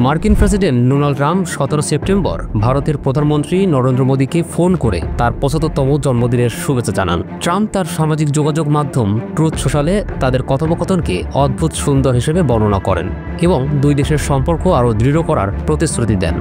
মার্কিন president Donald Trump 17 September ভারতের প্রধানমন্ত্রী নরেন্দ্র মোদীকে ফোন করে তার 75তম জন্মদিনের শুভেচ্ছা জানান। ট্রাম্প তার সামাজিক যোগাযোগ মাধ্যম ট্রুথ সোশ্যালে তাদের কথোপকথনকে অদ্ভুত সুন্দর হিসেবে বর্ণনা করেন এবং দুই দেশের সম্পর্ক আরও দৃঢ় করার প্রতিশ্রুতি দেন।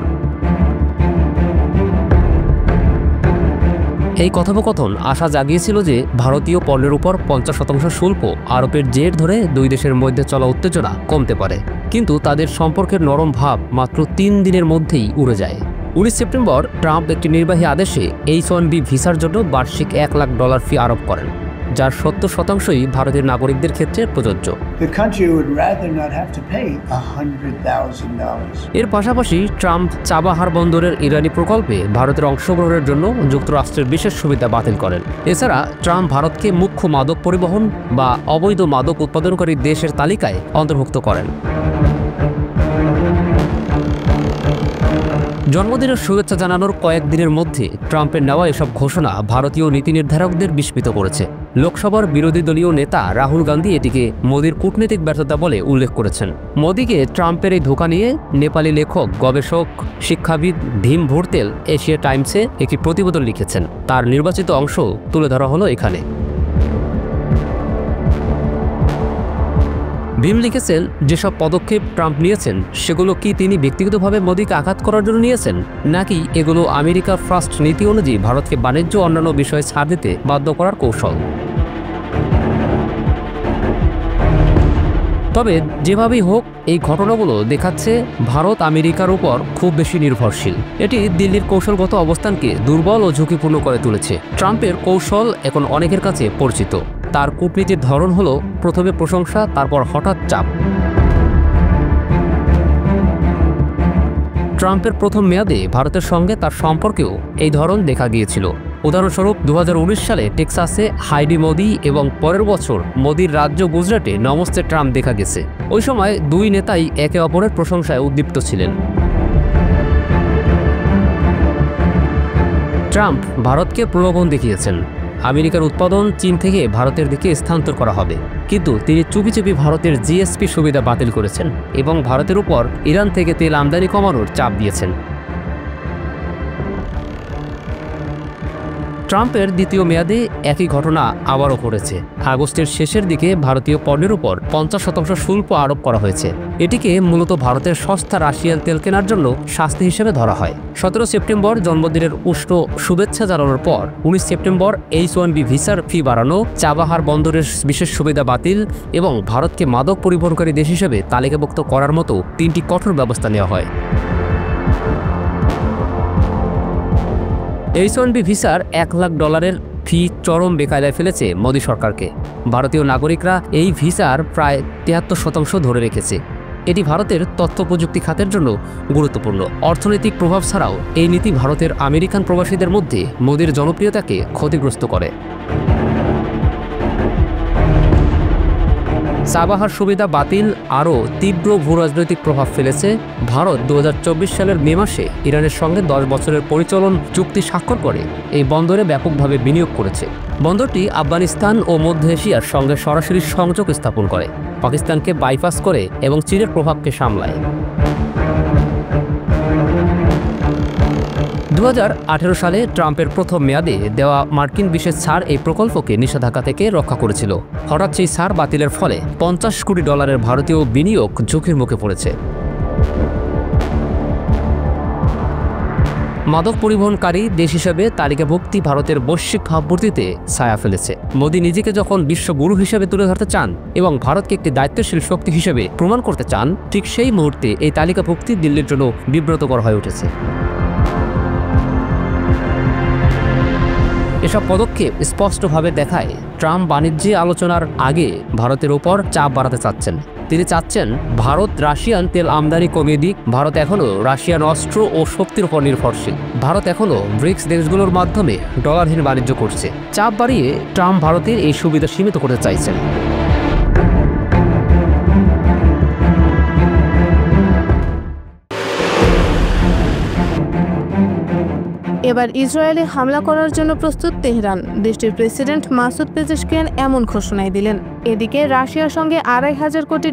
এই কথোপকথন আশা জাগিয়েছিল যে ভারতীয় পণ্যের উপর 50% শুল্ক আরোপের জের ধরে দুই দেশের মধ্যে চলা উত্তেজনা কমতে পারে, কিন্তু তাদের সম্পর্কের নরম ভাব মাত্র 3 দিনের মধ্যেই উড়ে যায়। 19 সেপ্টেম্বর ট্রাম্প একটি নির্বাহী আদেশে H-1B ভিসার জন্য বার্ষিক $1 লাখ ফি আরোপ করেন, যার 70%ই ভারতের নাগরিকদের ক্ষেত্রে প্রযোজ্য। এর পাশাপাশি ট্রাম্প চাবাহার বন্দরের ইরানি প্রকল্পে ভারতের অংশগ্রহণের জন্য যুক্তরাষ্ট্রের বিশেষ সুবিধা বাতিল করেন। এছাড়া ট্রাম্প ভারতকে মুখ্য মাদক পরিবহন বা অবৈধ মাদক উৎপাদনকারী দেশের তালিকায় অন্তর্ভুক্ত করেন। জন্মদিনের শুভেচ্ছা জানানোর কয়েকদিনের মধ্যে ট্রাম্পের নেওয়া এসব ঘোষণা ভারতীয় নীতি নির্ধারকদের বিস্মিত করেছে। লোকসভার বিরোধী দলীয় নেতা রাহুল গান্ধী এটিকে মোদির কূটনৈতিক ব্যর্থতা বলে উল্লেখ করেছেন। মোদিকে ট্রাম্পের এই ধোঁকা নিয়ে নেপালি লেখক, গবেষক, শিক্ষাবিদ ভীম ভোরতেল এশিয়া টাইমসে একটি প্রতিবেদন লিখেছেন। তার নির্বাচিত অংশ তুলে ধরা হলো এখানে। ভীম লিখেছেন, যেসব পদক্ষেপ ট্রাম্প নিয়েছেন সেগুলো কি তিনি ব্যক্তিগতভাবে মোদিকে আঘাত করার জন্য নিয়েছেন, নাকি এগুলো আমেরিকার ফার্স্ট নীতি অনুযায়ী ভারতকে বাণিজ্য অন্যান্য বিষয়ে ছাড় দিতে বাধ্য করার কৌশল? তবে যেভাবেই হোক, এই ঘটনাগুলো দেখাচ্ছে ভারত আমেরিকার উপর খুব বেশি নির্ভরশীল। এটি দিল্লির কৌশলগত অবস্থানকে দুর্বল ও ঝুঁকিপূর্ণ করে তুলেছে। ট্রাম্পের কৌশল এখন অনেকের কাছে পরিচিত। তার কূটনীতির ধরন হলো প্রথমে প্রশংসা, তারপর হঠাৎ চাপ। ট্রাম্পের প্রথম মেয়াদে ভারতের সঙ্গে তার সম্পর্কেও এই ধরন দেখা গিয়েছিল। উদাহরণস্বরূপ 2019 সালে টেক্সাসে হাইডি মোদি এবং পরের বছর মোদির রাজ্য গুজরাটে নমস্তে ট্রাম্প দেখা গেছে। ওই সময় দুই নেতাই একে অপরের প্রশংসায় উদ্দীপ্ত ছিলেন। ট্রাম্প ভারতকে প্রলোভন দেখিয়েছেন, আমেরিকার উৎপাদন চীন থেকে ভারতের দিকে স্থানান্তর করা হবে, কিন্তু তিনি চুপি চুপি ভারতের জিএসপি সুবিধা বাতিল করেছেন এবং ভারতের উপর ইরান থেকে তেল আমদানি কমানোর চাপ দিয়েছেন। ট্রাম্পের দ্বিতীয় মেয়াদে একই ঘটনা আবারও ঘটেছে। আগস্টের শেষের দিকে ভারতীয় পণ্যের উপর 50% শুল্ক আরোপ করা হয়েছে। এটিকে মূলত ভারতের সস্তা রাশিয়ান তেল কেনার জন্য শাস্তি হিসেবে ধরা হয়। 17 সেপ্টেম্বর জন্মদিনের উষ্ণ শুভেচ্ছা জানানোর পর 19 সেপ্টেম্বর H-1B ভিসার ফি বাড়ানো, চাবাহার বন্দরের বিশেষ সুবিধা বাতিল এবং ভারতকে মাদক পরিবহনকারী দেশ হিসেবে তালিকাভুক্ত করার মতো 3টি কঠোর ব্যবস্থা নেওয়া হয়। H-1B ভিসার $1 লাখ ফি চরম বেকায়দায় ফেলেছে মোদী সরকারকে। ভারতীয় নাগরিকরা এই ভিসার প্রায় 73% ধরে রেখেছে। এটি ভারতের তথ্য প্রযুক্তি খাতের জন্য গুরুত্বপূর্ণ। অর্থনৈতিক প্রভাব ছাড়াও এই নীতি ভারতের আমেরিকান প্রবাসীদের মধ্যে মোদীর জনপ্রিয়তাকে ক্ষতিগ্রস্ত করে। চাবাহার সুবিধা বাতিল আরও তীব্র ভূরাজনৈতিক প্রভাব ফেলেছে। ভারত 2024 সালের মে মাসে ইরানের সঙ্গে 10 বছরের পরিচালন চুক্তি স্বাক্ষর করে এই বন্দরে ব্যাপকভাবে বিনিয়োগ করেছে। বন্দরটি আফগানিস্তান ও মধ্য এশিয়ার সঙ্গে সরাসরি সংযোগ স্থাপন করে, পাকিস্তানকে বাইপাস করে এবং চীনের প্রভাবকে সামলায়। 2018 সালে ট্রাম্পের প্রথম মেয়াদে দেওয়া মার্কিন বিশেষ ছাড় এই প্রকল্পকে নিষেধাজ্ঞা থেকে রক্ষা করেছিল। হঠাৎ সেই ছাড় বাতিলের ফলে $50 কোটি ভারতীয় বিনিয়োগ ঝুঁকির মুখে পড়েছে। মাদক পরিবহনকারী দেশ হিসেবে তালিকাভুক্তি ভারতের বৈশ্বিক ভাবমূর্তিতে ছায়া ফেলেছে। মোদী নিজেকে যখন বিশ্বগুরু হিসেবে তুলে ধরতে চান এবং ভারতকে একটি দায়িত্বশীল শক্তি হিসেবে প্রমাণ করতে চান, ঠিক সেই মুহূর্তে এই তালিকাভুক্তি দিল্লির জন্য বিব্রতকর হয়ে উঠেছে। এসব পদক্ষেপ স্পষ্টভাবে দেখায় ট্রাম্প বাণিজ্য আলোচনার আগে ভারতের ওপর চাপ বাড়াতে চাচ্ছেন। তিনি চাচ্ছেন ভারত রাশিয়ান তেল আমদানি কমিয়ে দিক। ভারত এখনও রাশিয়ান অস্ত্র ও শক্তির উপর নির্ভরশীল। ভারত এখনও ব্রিক্স দেশগুলোর মাধ্যমে ডলারহীন বাণিজ্য করছে। চাপ বাড়িয়ে ট্রাম্প ভারতের এই সুবিধা সীমিত করতে চাইছেন। এবার ইসরায়েলে হামলা করার জন্য প্রস্তুত তেহরান। দেশটির প্রেসিডেন্ট মাসুদ পেজেশকিয়ান এমন ঘোষণাই দিলেন। এদিকে রাশিয়ার সঙ্গে $2,500 কোটি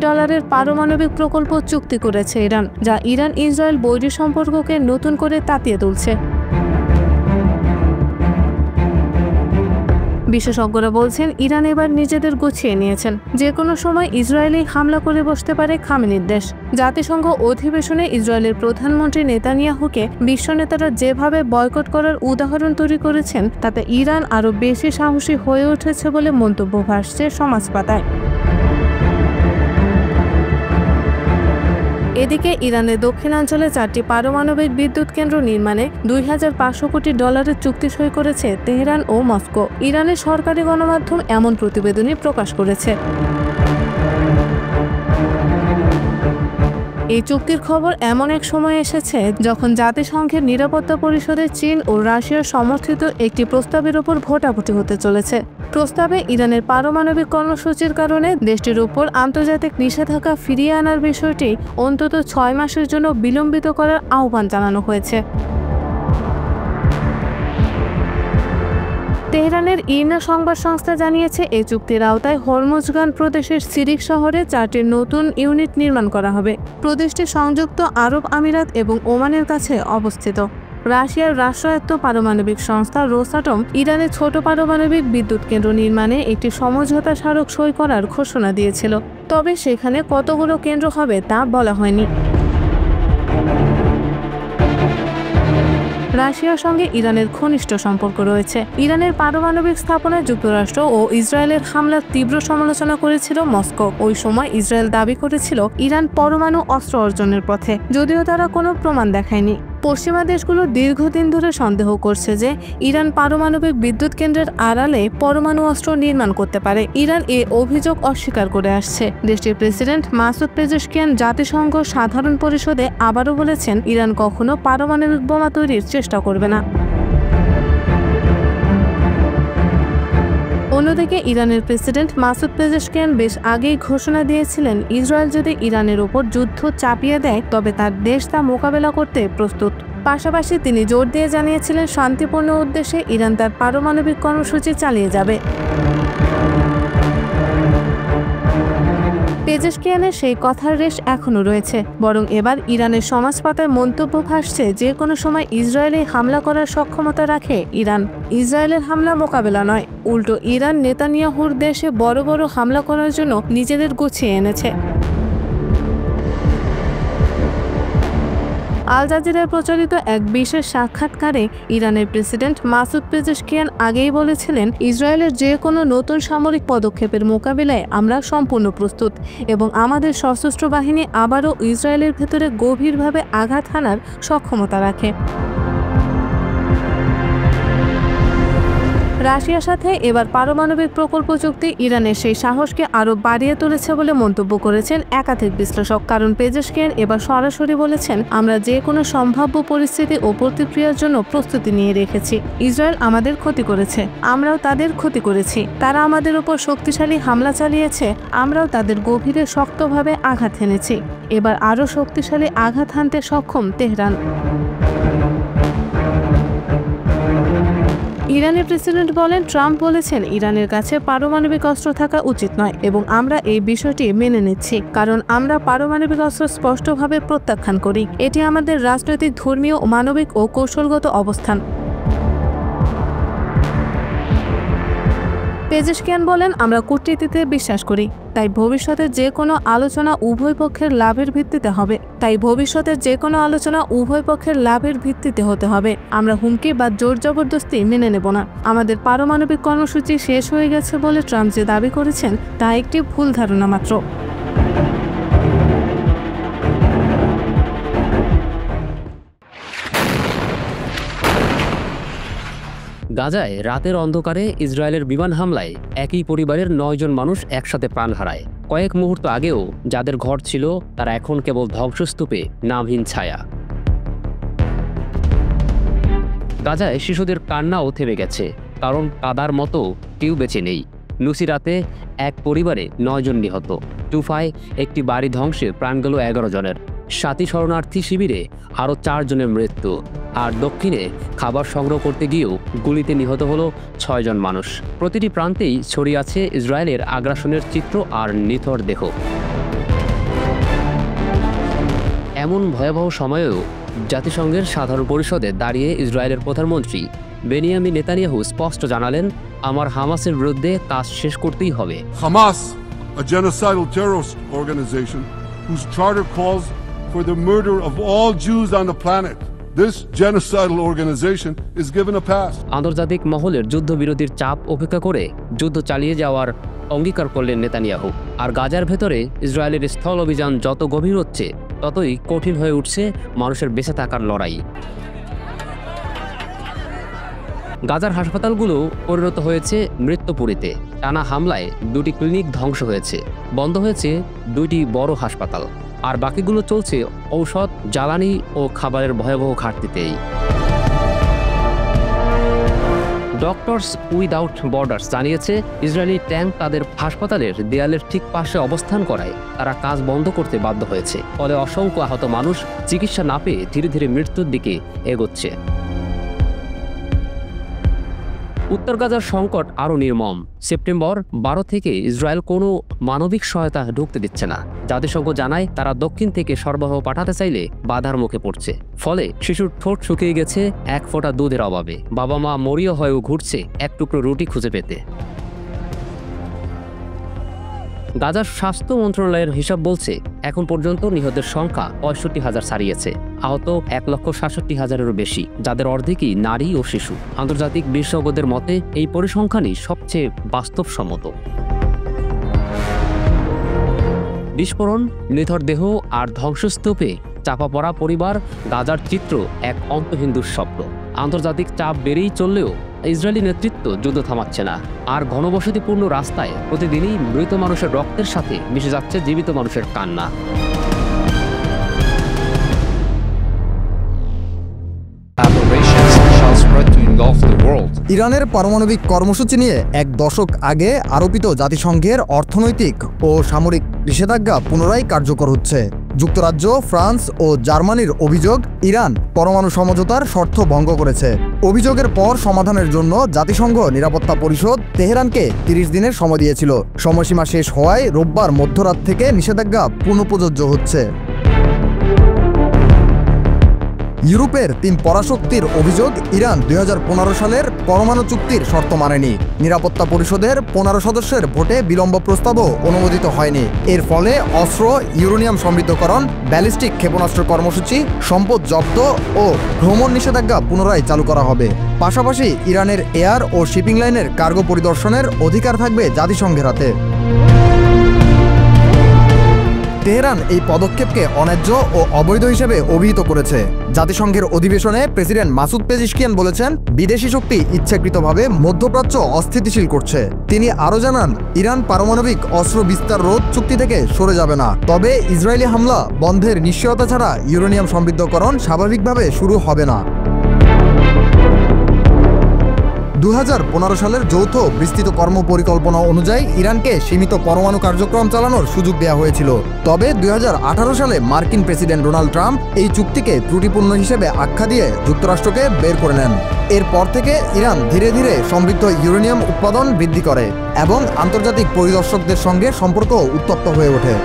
পারমাণবিক প্রকল্প চুক্তি করেছে ইরান, যা ইরান ইসরায়েল বৈরী সম্পর্ককে নতুন করে তাতিয়ে তুলছে। বিশেষজ্ঞরা বলছেন ইরান এবার নিজেদের গুছিয়ে নিয়েছেন। যে কোনো সময় ইসরায়েলে হামলা করে বসতে পারে খামেনির দেশ। জাতিসংঘ অধিবেশনে ইসরায়েলের প্রধানমন্ত্রী নেতানিয়াহুকে বিশ্ব নেতারা যেভাবে বয়কট করার উদাহরণ তৈরি করেছেন, তাতে ইরান আরও বেশি সাহসী হয়ে উঠেছে বলে মন্তব্য ভাসছে সমাজ পাতায়। এদিকে ইরানের দক্ষিণাঞ্চলে 4টি পারমাণবিক বিদ্যুৎ কেন্দ্র নির্মাণে $2,500 কোটি চুক্তি সই করেছে তেহরান ও মস্কো। ইরানের সরকারি গণমাধ্যম এমন প্রতিবেদনই প্রকাশ করেছে। এই চুক্তির খবর এমন এক সময় এসেছে যখন জাতিসংঘের নিরাপত্তা পরিষদে চীন ও রাশিয়ার সমর্থিত একটি প্রস্তাবের উপর ভোটাভুটি হতে চলেছে। প্রস্তাবে ইরানের পারমাণবিক কর্মসূচির কারণে দেশটির উপর আন্তর্জাতিক নিষেধাজ্ঞা ফিরিয়ে আনার বিষয়টি অন্তত 6 মাসের জন্য বিলম্বিত করার আহ্বান জানানো হয়েছে। তেহরানের ইরনা সংবাদ সংস্থা জানিয়েছে, এই চুক্তির আওতায় হরমুজগান প্রদেশের সিরিক শহরে 4টি নতুন ইউনিট নির্মাণ করা হবে। প্রদেশটি সংযুক্ত আরব আমিরাত এবং ওমানের কাছে অবস্থিত। রাশিয়ার রাষ্ট্রায়ত্ত পারমাণবিক সংস্থা রোসাটম ইরানে ছোট পারমাণবিক বিদ্যুৎ কেন্দ্র নির্মাণে একটি সমঝোতা স্মারক সই করার ঘোষণা দিয়েছিল, তবে সেখানে কতগুলো কেন্দ্র হবে তা বলা হয়নি। রাশিয়ার সঙ্গে ইরানের ঘনিষ্ঠ সম্পর্ক রয়েছে। ইরানের পারমাণবিক স্থাপনায় যুক্তরাষ্ট্র ও ইসরায়েলের হামলার তীব্র সমালোচনা করেছিল মস্কো। ওই সময় ইসরায়েল দাবি করেছিল ইরান পরমাণু অস্ত্র অর্জনের পথে, যদিও তারা কোনো প্রমাণ দেখায়নি। পশ্চিমা দেশগুলো দীর্ঘদিন ধরে সন্দেহ করছে যে ইরান পারমাণবিক বিদ্যুৎ কেন্দ্রের আড়ালে পরমাণু অস্ত্র নির্মাণ করতে পারে। ইরান এ অভিযোগ অস্বীকার করে আসছে। দেশটির প্রেসিডেন্ট মাসুদ পেজেশকিয়ান জাতিসংঘ সাধারণ পরিষদে আবারও বলেছেন, ইরান কখনো পারমাণবিক বোমা তৈরির চেষ্টা করবে না। অন্যদিকে ইরানের প্রেসিডেন্ট মাসুদ পেজেশকিয়ান বেশ আগেই ঘোষণা দিয়েছিলেন, ইসরায়েল যদি ইরানের ওপর যুদ্ধ চাপিয়ে দেয় তবে তার দেশ তা মোকাবেলা করতে প্রস্তুত। পাশাপাশি তিনি জোর দিয়ে জানিয়েছিলেন, শান্তিপূর্ণ উদ্দেশ্যে ইরান তার পারমাণবিক কর্মসূচি চালিয়ে যাবে। পেজেশকিয়ানের সেই কথার রেশ এখনও রয়েছে, বরং এবার ইরানের সমাজ পাতায় মন্তব্য ভাসছে, যে কোনো সময় ইসরায়েলে হামলা করার সক্ষমতা রাখে ইরান। ইসরায়েলের হামলা মোকাবেলা নয়, উল্টো ইরান নেতানিয়াহুর দেশে বড় বড় হামলা করার জন্য নিজেদের গুছিয়ে এনেছে। আল জাজিরায় প্রচারিত এক বিশেষ সাক্ষাৎকারে ইরানের প্রেসিডেন্ট মাসুদ পেজেশকিয়ান আগেই বলেছিলেন, ইসরায়েলের যে কোনো নতুন সামরিক পদক্ষেপের মোকাবিলায় আমরা সম্পূর্ণ প্রস্তুত এবং আমাদের সশস্ত্র বাহিনী আবারও ইসরায়েলের ভেতরে গভীরভাবে আঘাত হানার সক্ষমতা রাখে। রাশিয়ার সাথে এবার পারমাণবিক প্রকল্প চুক্তি ইরানের সেই সাহসকে আরও বাড়িয়ে তুলেছে বলে মন্তব্য করেছেন একাধিক বিশ্লেষক। কারণ পেজেশকিয়ান এবার সরাসরি বলেছেন, আমরা যে কোনো সম্ভাব্য পরিস্থিতি ও প্রতিক্রিয়ার জন্য প্রস্তুতি নিয়ে রেখেছি। ইসরায়েল আমাদের ক্ষতি করেছে, আমরাও তাদের ক্ষতি করেছি। তারা আমাদের উপর শক্তিশালী হামলা চালিয়েছে, আমরাও তাদের গভীরে শক্তভাবে আঘাত হেনেছি। এবার আরও শক্তিশালী আঘাত হানতে সক্ষম তেহরান। ইরানের প্রেসিডেন্ট বলেন, ট্রাম্প বলেছেন ইরানের কাছে পারমাণবিক অস্ত্র থাকা উচিত নয় এবং আমরা এই বিষয়টি মেনে নিচ্ছি, কারণ আমরা পারমাণবিক অস্ত্র স্পষ্টভাবে প্রত্যাখ্যান করি। এটি আমাদের রাজনৈতিক, ধর্মীয়, মানবিক ও কৌশলগত অবস্থান। পেজেশকিয়ান বলেন, আমরা কূটনীতিতে বিশ্বাস করি, তাই ভবিষ্যতে যে কোনো আলোচনা উভয় পক্ষের লাভের ভিত্তিতে হতে হবে। আমরা হুমকি বা জোর জবরদস্তি মেনে নেব না। আমাদের পারমাণবিক কর্মসূচি শেষ হয়ে গেছে বলে ট্রাম্প যে দাবি করেছেন তা একটি ভুল ধারণা মাত্র। গাজায় রাতের অন্ধকারে ইসরায়েলের বিমান হামলায় একই পরিবারের 9 জন মানুষ একসাথে প্রাণ হারায়। কয়েক মুহূর্ত আগেও যাদের ঘর ছিল তারা এখন কেবল ধ্বংসস্তূপে, নামহীন ছায়া। গাজায় শিশুদের কান্নাও থেমে গেছে, কারণ কাদার মতো কেউ বেঁচে নেই। নুসিরাতে এক পরিবারে 9 জন নিহত। টুফায় একটি বাড়ি ধ্বংসে প্রাণ গেল 11 জনের। সাথী শরণার্থী শিবিরে আরও 4 জনের মৃত্যু। আর দক্ষিণে খাবার সংগ্রহ করতে গিয়েও গুলিতে নিহত হলো 6 জন মানুষ। প্রতিটি প্রান্তেই ছড়িয়ে আছে ইসরায়েলের আগ্রাসনের চিত্র আর নিথর দেহ। এমন ভয়াবহ সময়েও জাতিসংঘের সাধারণ পরিষদে দাঁড়িয়ে ইসরায়েলের প্রধানমন্ত্রী বেনিয়ামিন নেতানিয়াহু স্পষ্ট জানালেন, আমার হামাসের বিরুদ্ধে কাজ শেষ করতেই হবে। Hamas, a genocidal terrorist organization whose charter calls for the murder of all Jews on the planet. This genocidal organization is given a pass. আন্তর্জাতিক মহলের যুদ্ধবিরতির চাপ উপেক্ষা করে যুদ্ধ চালিয়ে যাওয়ার অঙ্গীকার করলেন নেতানিয়াহু। আর গাজার ভেতরে ইসরায়েলের স্থল অভিযান যত গভীর হচ্ছে ততই কঠিন হয়ে উঠছে মানুষের বেঁচে থাকার লড়াই। গাজার হাসপাতালগুলো পরিণত হয়েছে মৃত্যুপুরীতে। টানা হামলায় 2টি ক্লিনিক ধ্বংস হয়েছে, বন্ধ হয়েছে 2টি বড় হাসপাতাল, আর বাকিগুলো চলছে ঔষধ, জ্বালানি ও খাবারের ভয়াবহ ঘাটতিতেই। ডক্টরস উইদাউট বর্ডার্স জানিয়েছে, ইসরায়েলি ট্যাঙ্ক তাদের হাসপাতালের দেয়ালের ঠিক পাশে অবস্থান করায় তারা কাজ বন্ধ করতে বাধ্য হয়েছে। ফলে অসংখ্য আহত মানুষ চিকিৎসা না পেয়ে ধীরে ধীরে মৃত্যুর দিকে এগোচ্ছে। উত্তর গাজার সংকট আরও নির্মম। সেপ্টেম্বর 12 থেকে ইসরায়েল কোনো মানবিক সহায়তা ঢুকতে দিচ্ছে না। জাতিসংঘ জানায়, তারা দক্ষিণ থেকে সরবরাহ পাঠাতে চাইলে বাধার মুখে পড়ছে। ফলে শিশুর ঠোঁট শুকিয়ে গেছে 1 ফোঁটা দুধের অভাবে। বাবা মা মরিয়া হয়েও ঘুরছে এক টুকরো রুটি খুঁজে পেতে। গাজার স্বাস্থ্য মন্ত্রণালয়ের হিসাব বলছে, এখন পর্যন্ত নিহতের সংখ্যা 65,000 ছাড়িয়েছে। আহত 1,67,000-এরও বেশি, যাদের অর্ধেকই নারী ও শিশু। আন্তর্জাতিক বিশেষজ্ঞদের মতে এই পরিসংখ্যানই সবচেয়ে বাস্তবসম্মত। বিস্ফোরণ, নিথর দেহ আর ধ্বংসস্তূপে চাপা পড়া পরিবার, গাজার চিত্র এক অন্তহীন দুঃস্বপ্ন। আন্তর্জাতিক চাপ বেড়েই চললেও ইসরায়েলি নেতৃত্ব যুদ্ধ থামাচ্ছে না। আর ঘনবসতিপূর্ণ রাস্তায় প্রতিদিনই মৃত মানুষের রক্তের সাথে মিশে যাচ্ছে জীবিত মানুষের কান্না। ইরানের পারমাণবিক কর্মসূচি নিয়ে 1 দশক আগে আরোপিত জাতিসংঘের অর্থনৈতিক ও সামরিক নিষেধাজ্ঞা পুনরায় কার্যকর হচ্ছে। যুক্তরাজ্য, ফ্রান্স ও জার্মানির অভিযোগ, ইরান পরমাণু সমঝোতার শর্ত ভঙ্গ করেছে। অভিযোগের পর সমাধানের জন্য জাতিসংঘ নিরাপত্তা পরিষদ তেহরানকে 30 দিনের সময় দিয়েছিল। সময়সীমা শেষ হওয়ায় রোববার মধ্যরাত থেকে নিষেধাজ্ঞা পুনঃপ্রযোজ্য হচ্ছে। ইউরোপের 3 পরাশক্তির অভিযোগ, ইরান 2015 সালের পরমাণু চুক্তির শর্ত মানেনি। নিরাপত্তা পরিষদের 15 সদস্যের ভোটে বিলম্ব প্রস্তাবও অনুমোদিত হয়নি। এর ফলে অস্ত্র, ইউরেনিয়াম সমৃদ্ধকরণ, ব্যালিস্টিক ক্ষেপণাস্ত্র কর্মসূচি, সম্পদ জব্দ ও ভ্রমণ নিষেধাজ্ঞা পুনরায় চালু করা হবে। পাশাপাশি ইরানের এয়ার ও শিপিং লাইনের কার্গো পরিদর্শনের অধিকার থাকবে জাতিসংঘের হাতে। তেহরান এই পদক্ষেপকে অন্যায্য ও অবৈধ হিসেবে অভিহিত করেছে। জাতিসংঘের অধিবেশনে প্রেসিডেন্ট মাসুদ পেজিশকিয়ান বলেছেন, বিদেশি শক্তি ইচ্ছাকৃতভাবে মধ্যপ্রাচ্য অস্থিতিশীল করছে। তিনি আরও জানান, ইরান পারমাণবিক অস্ত্র বিস্তার রোধ চুক্তি থেকে সরে যাবে না, তবে ইসরায়েলি হামলা বন্ধের নিশ্চয়তা ছাড়া ইউরেনিয়াম সমৃদ্ধকরণ স্বাভাবিকভাবে শুরু হবে না। 2015 সালের যৌথ বিস্তৃত কর্মপরিকল্পনা অনুযায়ী ইরানকে সীমিত পরমাণু কার্যক্রম চালানোর সুযোগ দেওয়া হয়েছিল। তবে 2018 সালে মার্কিন প্রেসিডেন্ট ডোনাল্ড ট্রাম্প এই চুক্তিকে ত্রুটিপূর্ণ হিসেবে আখ্যা দিয়ে যুক্তরাষ্ট্রকে বের করে নেন। এরপর থেকে ইরান ধীরে ধীরে সমৃদ্ধ ইউরেনিয়াম উৎপাদন বৃদ্ধি করে এবং আন্তর্জাতিক পরিদর্শকদের সঙ্গে সম্পর্ক উত্তপ্ত হয়ে ওঠে।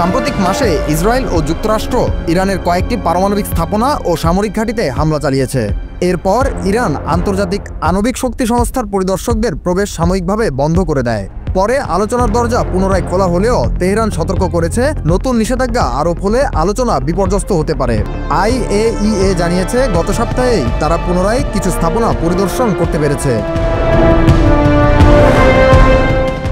সাম্প্রতিক মাসে ইসরায়েল ও যুক্তরাষ্ট্র ইরানের কয়েকটি পারমাণবিক স্থাপনা ও সামরিক ঘাঁটিতে হামলা চালিয়েছে। এরপর ইরান আন্তর্জাতিক আণবিক শক্তি সংস্থার পরিদর্শকদের প্রবেশ সাময়িকভাবে বন্ধ করে দেয়। পরে আলোচনার দরজা পুনরায় খোলা হলেও তেহরান সতর্ক করেছে, নতুন নিষেধাজ্ঞা আরোপ হলে আলোচনা বিপর্যস্ত হতে পারে। IAEA জানিয়েছে, গত সপ্তাহেই তারা পুনরায় কিছু স্থাপনা পরিদর্শন করতে পেরেছে।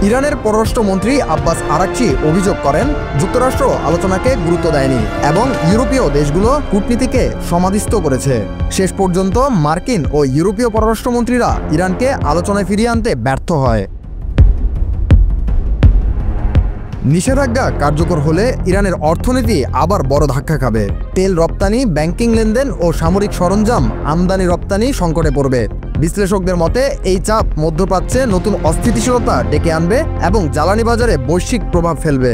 ইরানের পররাষ্ট্রমন্ত্রী আব্বাস আরাকচি অভিযোগ করেন, যুক্তরাষ্ট্র আলোচনাকে গুরুত্ব দেয়নি এবং ইউরোপীয় দেশগুলো কূটনীতিকে সমাধিস্থ করেছে। শেষ পর্যন্ত মার্কিন ও ইউরোপীয় পররাষ্ট্রমন্ত্রীরা ইরানকে আলোচনায় ফিরিয়ে আনতে ব্যর্থ হয়। নিষেধাজ্ঞা কার্যকর হলে ইরানের অর্থনীতি আবার বড় ধাক্কা খাবে। তেল রপ্তানি, ব্যাংকিং লেনদেন ও সামরিক সরঞ্জাম আমদানি রপ্তানি সংকটে পড়বে। বিশ্লেষকদের মতে এই চাপ মধ্যপ্রাচ্যে নতুন অস্থিতিশীলতা ডেকে আনবে এবং জ্বালানি বাজারে বৈশ্বিক প্রভাব ফেলবে।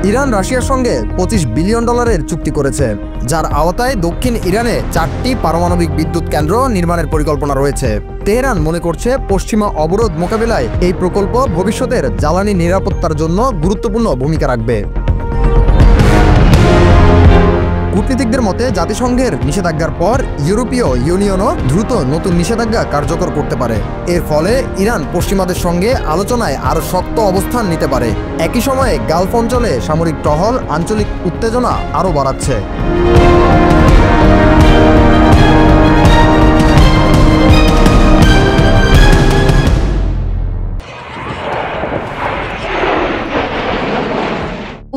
ইরান রাশিয়ার সঙ্গে $25 বিলিয়ন চুক্তি করেছে, যার আওতায় দক্ষিণ ইরানে 4টি পারমাণবিক বিদ্যুৎ কেন্দ্র নির্মাণের পরিকল্পনা রয়েছে। তেহরান মনে করছে পশ্চিমা অবরোধ মোকাবিলায় এই প্রকল্প ভবিষ্যতের জ্বালানি নিরাপত্তার জন্য গুরুত্বপূর্ণ ভূমিকা রাখবে। কূটনীতিকদের মতে জাতিসংঘের নিষেধাজ্ঞার পর ইউরোপীয় ইউনিয়নও দ্রুত নতুন নিষেধাজ্ঞা কার্যকর করতে পারে। এর ফলে ইরান পশ্চিমাদের সঙ্গে আলোচনায় আরও শক্ত অবস্থান নিতে পারে। একই সময়ে গালফ অঞ্চলে সামরিক টহল আঞ্চলিক উত্তেজনা আরও বাড়াচ্ছে।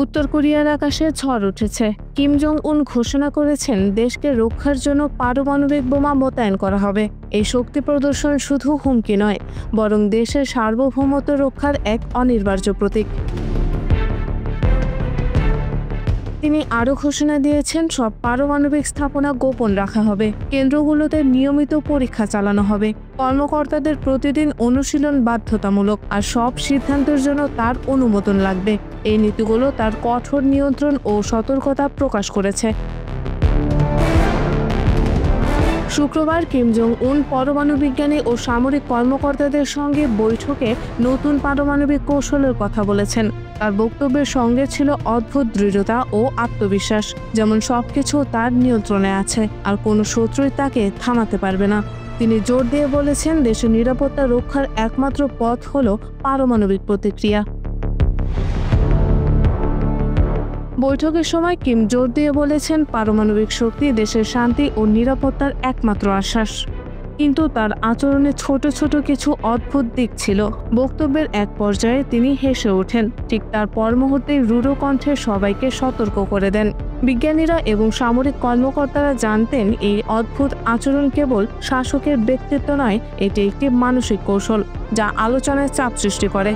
উত্তর কোরিয়ার আকাশে ঝড় উঠেছে। কিম জং উন ঘোষণা করেছেন দেশকে রক্ষার জন্য পারমাণবিক বোমা মোতায়েন করা হবে। এই শক্তি প্রদর্শন শুধু হুমকি নয়, বরং দেশের সার্বভৌমত্ব রক্ষার এক অনিবার্য প্রতীক। তিনি আরও ঘোষণা দিয়েছেন সব পারমাণবিক স্থাপনা গোপন রাখা হবে, কেন্দ্রগুলোতে নিয়মিত পরীক্ষা চালানো হবে, কর্মকর্তাদের প্রতিদিন অনুশীলন বাধ্যতামূলক, আর সব সিদ্ধান্তের জন্য তার অনুমোদন লাগবে। এই নীতিগুলো তার কঠোর নিয়ন্ত্রণ ও সতর্কতা প্রকাশ করেছে। শুক্রবার কিম জং উন পরমাণু বিজ্ঞানী ও সামরিক কর্মকর্তাদের সঙ্গে বৈঠকে নতুন পারমাণবিক কৌশলের কথা বলেছেন। তার বক্তব্যের সঙ্গে ছিল অদ্ভুত দৃঢ়তা ও আত্মবিশ্বাস, যেমন সবকিছু তার নিয়ন্ত্রণে আছে আর কোনো শত্রুই তাকে থামাতে পারবে না। তিনি জোর দিয়ে বলেছেন দেশের নিরাপত্তা রক্ষার একমাত্র পথ হলো পারমাণবিক প্রতিক্রিয়া। বৈঠকের সময় কিম জোর দিয়ে বলেছেন পারমাণবিক শক্তি দেশের শান্তি ও নিরাপত্তার একমাত্র আশ্বাস। কিন্তু তার আচরণে ছোট ছোট কিছু অদ্ভুত দিক ছিল। বক্তব্যের এক পর্যায়ে তিনি হেসে ওঠেন, ঠিক তার পর মুহূর্তেই রূঢ় কণ্ঠে সবাইকে সতর্ক করে দেন। বিজ্ঞানীরা এবং সামরিক কর্মকর্তারা জানতেন এই অদ্ভুত আচরণ কেবল শাসকের ব্যক্তিত্ব নয়, এটি একটি মানসিক কৌশল যা আলোচনায় চাপ সৃষ্টি করে।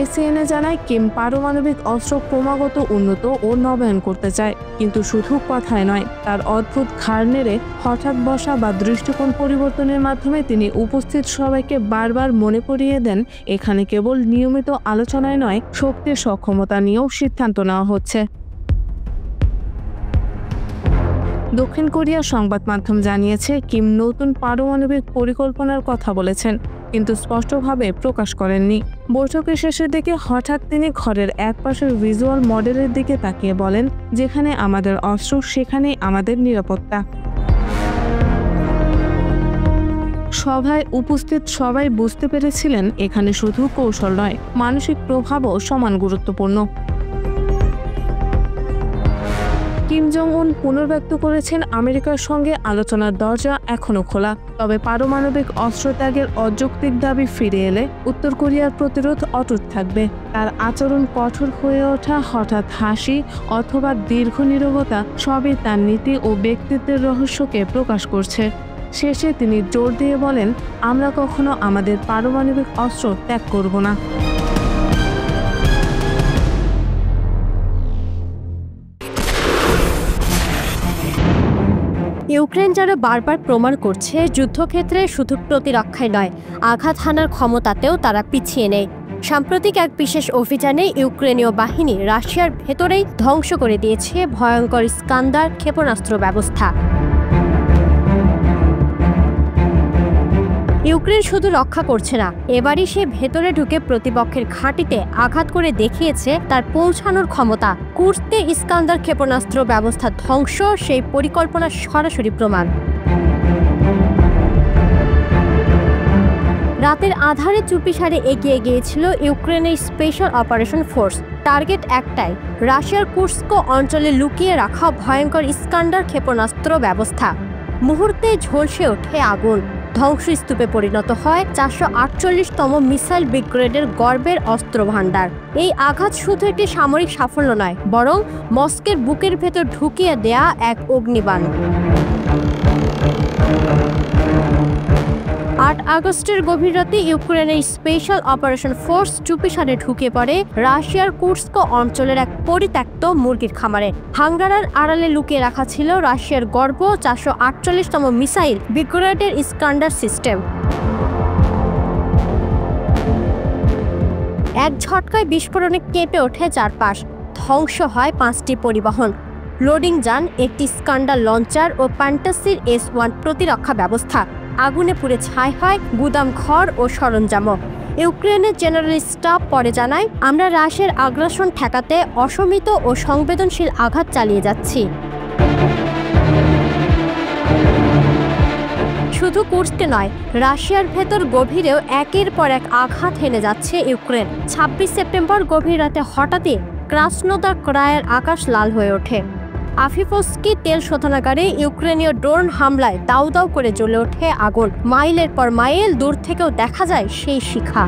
এসিএনএ জানায় কিম পারমাণবিক অস্ত্র ক্রমাগত উন্নত ও নবায়ন করতে চায়, কিন্তু শুধু কথায় নয়, তার অদ্ভুত ঘাড় নেড়ে হঠাৎ বসা বা দৃষ্টিকোণ পরিবর্তনের মাধ্যমে তিনি উপস্থিত সবাইকে বারবার মনে করিয়ে দেন এখানে কেবল নিয়মিত আলোচনায় নয়, শক্তির সক্ষমতা নিয়েও সিদ্ধান্ত নেওয়া হচ্ছে। দক্ষিণ কোরিয়ার সংবাদ মাধ্যম জানিয়েছে কিম নতুন পারমাণবিক পরিকল্পনার কথা বলেছেন, কিন্তু স্পষ্টভাবে প্রকাশ করেননি। বৈঠকের শেষের দিকে হঠাৎ তিনি ঘরের একপাশের ভিজুয়াল মডেলের দিকে তাকিয়ে বলেন, যেখানে আমাদের অস্ত্র সেখানেই আমাদের নিরাপত্তা। সভায় উপস্থিত সবাই বুঝতে পেরেছিলেন এখানে শুধু কৌশল নয়, মানসিক প্রভাবও সমান গুরুত্বপূর্ণ। কিম জং উন পুনর্ব্যক্ত করেছেন আমেরিকার সঙ্গে আলোচনার দরজা এখনো খোলা, তবে পারমাণবিক অস্ত্র ত্যাগের অযৌক্তিক দাবি ফিরে এলে উত্তর কোরিয়ার প্রতিরোধ অটুট থাকবে। তার আচরণ কঠোর হয়ে ওঠা, হঠাৎ হাসি অথবা দীর্ঘ নীরবতা সবই তার নীতি ও ব্যক্তিত্বের রহস্যকে প্রকাশ করছে। শেষে তিনি জোর দিয়ে বলেন, আমরা কখনো আমাদের পারমাণবিক অস্ত্র ত্যাগ করব না। ইউক্রেন যেন বারবার প্রমাণ করছে যুদ্ধক্ষেত্রে শুধু প্রতিরক্ষায় নয়, আঘাত হানার ক্ষমতাতেও তারা পিছিয়ে নেই। সাম্প্রতিক এক বিশেষ অভিযানে ইউক্রেনীয় বাহিনী রাশিয়ার ভেতরেই ধ্বংস করে দিয়েছে ভয়ঙ্কর ইস্কান্দার ক্ষেপণাস্ত্র ব্যবস্থা। ইউক্রেন শুধু রক্ষা করছে না, এবারই সে ভেতরে ঢুকে প্রতিপক্ষের ঘাঁটিতে আঘাত করে দেখিয়েছে তার পৌঁছানোর ক্ষমতা। কুর্স্কে ইস্কান্দার ক্ষেপণাস্ত্র ব্যবস্থা ধ্বংস সেই পরিকল্পনার সরাসরি প্রমাণ। রাতের আধারে চুপিসারে এগিয়ে গিয়েছিল ইউক্রেনের স্পেশাল অপারেশন ফোর্স। টার্গেট একটাই, রাশিয়ার কুর্স্ক অঞ্চলে লুকিয়ে রাখা ভয়ঙ্কর ইস্কান্দার ক্ষেপণাস্ত্র ব্যবস্থা। মুহূর্তে ঝলসে ওঠে আগুন, ধ্বংসস্তূপে পরিণত হয় 448তম মিসাইল ব্রিগেডের গর্বের অস্ত্র ভাণ্ডার। এই আঘাত শুধু একটি সামরিক সাফল্য নয়, বরং মস্কোর বুকের ভেতর ঢুকিয়ে দেয়া এক অগ্নিবাণ। 8 আগস্টের গভীর রাতে ইউক্রেনের স্পেশাল অপারেশন ফোর্স চুপিসারে ঢুকে পড়ে রাশিয়ার কুর্স্ক অঞ্চলের এক পরিত্যক্ত মুরগির খামারে। হাঙ্গারার আড়ালে লুকিয়ে রাখা ছিল রাশিয়ার গর্ব 448তম মিসাইল ব্রিগেডের ইস্কান্ডার সিস্টেম। এক ঝটকায় বিস্ফোরণে কেঁপে ওঠে চারপাশ। ধ্বংস হয় 5টি পরিবহন, লোডিং যান, একটি স্কান্ডার লঞ্চার ও ফ্যান্টাসির S-1 প্রতিরক্ষা ব্যবস্থা। আগুনে পুড়ে ছাই হয় গুদাম ঘর ও সরঞ্জামও। ইউক্রেনের জেনারেল স্টাফ পরে জানায়, আমরা রাশিয়ার আগ্রাসন ঠেকাতে অসমিত ও সংবেদনশীল আঘাত চালিয়ে যাচ্ছি। শুধু কুর্স্কে নয়, রাশিয়ার ভেতর গভীরেও একের পর এক আঘাত হেনে যাচ্ছে ইউক্রেন। 26 সেপ্টেম্বর গভীর রাতে হঠাৎই ক্রাসনোদার ক্রায়ের আকাশ লাল হয়ে ওঠে। আফিফস্কি তেল শোধনাগারে ইউক্রেনীয় ড্রোন হামলায় দাউ দাউ করে জ্বলে ওঠে আগুন। মাইলের পর মাইল দূর থেকেও দেখা যায় সেই শিখা।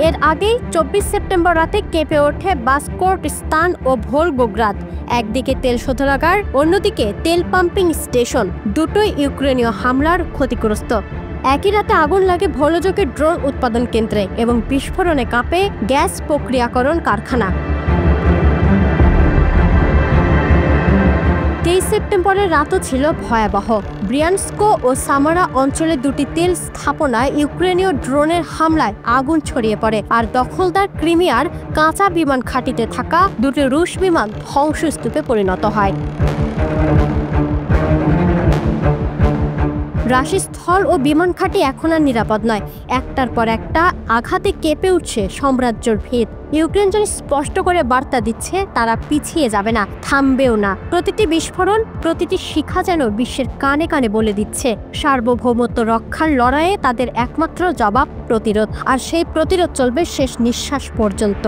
এর আগেই 24 সেপ্টেম্বর রাতে কেঁপে ওঠে বাসকোর্টিস্তান ও ভোলগোগ্রাদ। একদিকে তেল শোধনাগার, অন্যদিকে তেল পাম্পিং স্টেশন, দুটোই ইউক্রেনীয় হামলার ক্ষতিগ্রস্ত। একই রাতে আগুন লাগে ভোলোজকের ড্রোন উৎপাদন কেন্দ্রে এবং বিস্ফোরণে কাঁপে গ্যাস প্রক্রিয়াকরণ কারখানা। 23 সেপ্টেম্বরের রাতও ছিল ভয়াবহ। ব্রিয়ানস্কো ও সামারা অঞ্চলে দুটি তেল স্থাপনায় ইউক্রেনীয় ড্রোনের হামলায় আগুন ছড়িয়ে পড়ে, আর দখলদার ক্রিমিয়ার কাঁচা বিমান ঘাঁটিতে থাকা দুটি রুশ বিমান ধ্বংসস্তূপে পরিণত হয়। রাশি স্থল ও বিমান ঘাঁটি এখন আর নিরাপদ নয়। একটার পর একটা আঘাতে কেঁপে উঠছে সাম্রাজ্যের ভিত। ইউক্রেন যেন স্পষ্ট করে বার্তা দিচ্ছে, তারা পিছিয়ে যাবে না, থামবেও না। প্রতিটি বিস্ফোরণ, প্রতিটি শিখা যেন বিশ্বের কানে কানে বলে দিচ্ছে, সার্বভৌমত্ব রক্ষার লড়াইয়ে তাদের একমাত্র জবাব প্রতিরোধ, আর সেই প্রতিরোধ চলবে শেষ নিঃশ্বাস পর্যন্ত।